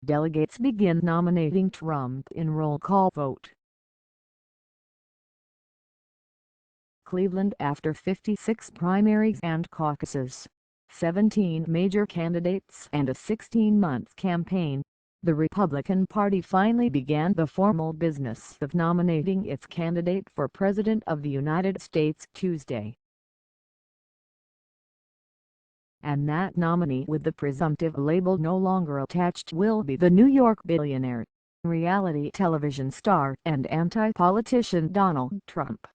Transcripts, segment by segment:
delegates begin nominating Trump in roll call vote. Cleveland. After 56 primaries and caucuses, 17 major candidates and a 16-month campaign, the Republican Party finally began the formal business of nominating its candidate for President of the United States Tuesday. And that nominee with the presumptive label no longer attached will be the New York billionaire, reality television star and anti-politician Donald Trump.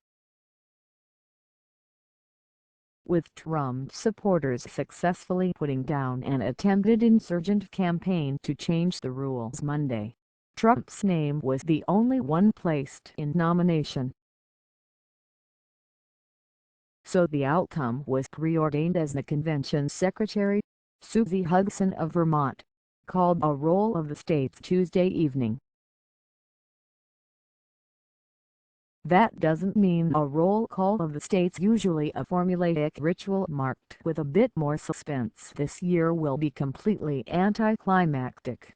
With Trump supporters successfully putting down an attempted insurgent campaign to change the rules Monday, Trump's name was the only one placed in nomination. So the outcome was preordained, as the convention secretary, Susie Hudson of Vermont, called a roll of the state's Tuesday evening. That doesn't mean a roll call of the state's usually a formulaic ritual marked with a bit more suspense. This year will be completely anticlimactic.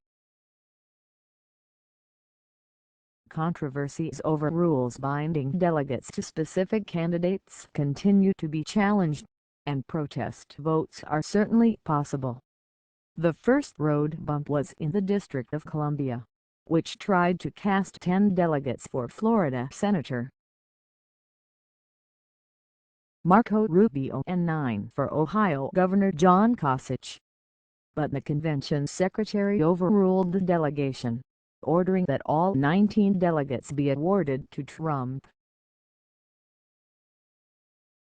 Controversies over rules binding delegates to specific candidates continue to be challenged, and protest votes are certainly possible. The first road bump was in the District of Columbia, which tried to cast 10 delegates for Florida Senator Marco Rubio and 9 for Ohio Governor John Kasich. But the convention secretary overruled the delegation, ordering that all 19 delegates be awarded to Trump.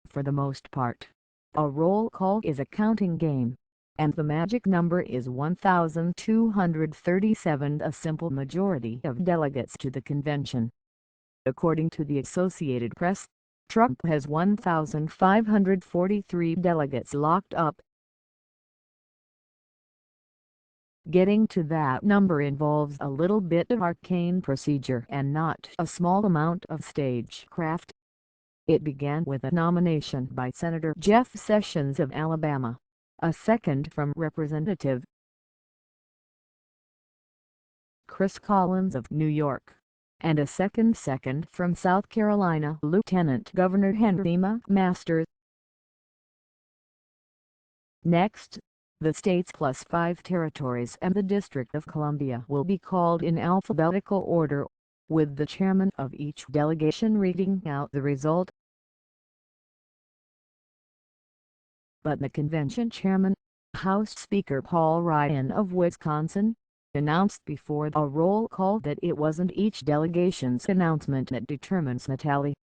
For the most part, a roll call is a counting game, and the magic number is 1,237, a simple majority of delegates to the convention. According to the Associated Press, Trump has 1,543 delegates locked up. Getting to that number involves a little bit of arcane procedure and not a small amount of stagecraft. It began with a nomination by Senator Jeff Sessions of Alabama, a second from Representative Chris Collins of New York, and a second from South Carolina Lieutenant Governor Henrey McMaster. Next, the states plus 5 territories and the District of Columbia will be called in alphabetical order, with the chairman of each delegation reading out the result. But the convention chairman, House Speaker Paul Ryan of Wisconsin, announced before a roll call that it wasn't each delegation's announcement that determines the tally.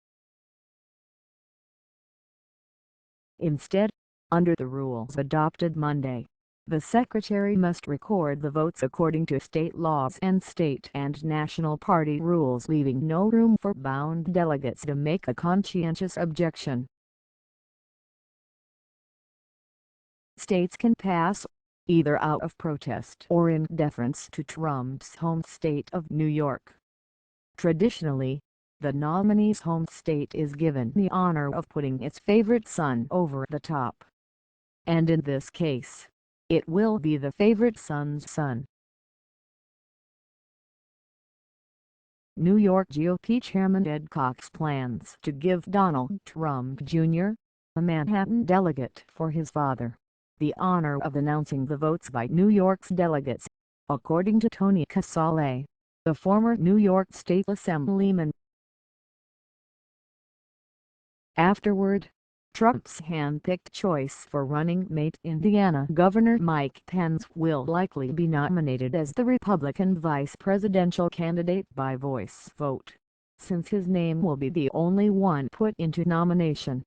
Instead, under the rules adopted Monday, the secretary must record the votes according to state laws and state and national party rules, leaving no room for bound delegates to make a conscientious objection. States can pass, either out of protest or in deference to Trump's home state of New York. Traditionally, the nominee's home state is given the honor of putting its favorite son over the top. And in this case, it will be the favorite son's son. New York GOP Chairman Ed Cox plans to give Donald Trump Jr., a Manhattan delegate for his father, the honor of announcing the votes by New York's delegates, according to Tony Casale, the former New York State Assemblyman. Afterward, Trump's hand-picked choice for running mate Indiana Governor Mike Pence will likely be nominated as the Republican vice presidential candidate by voice vote, since his name will be the only one put into nomination.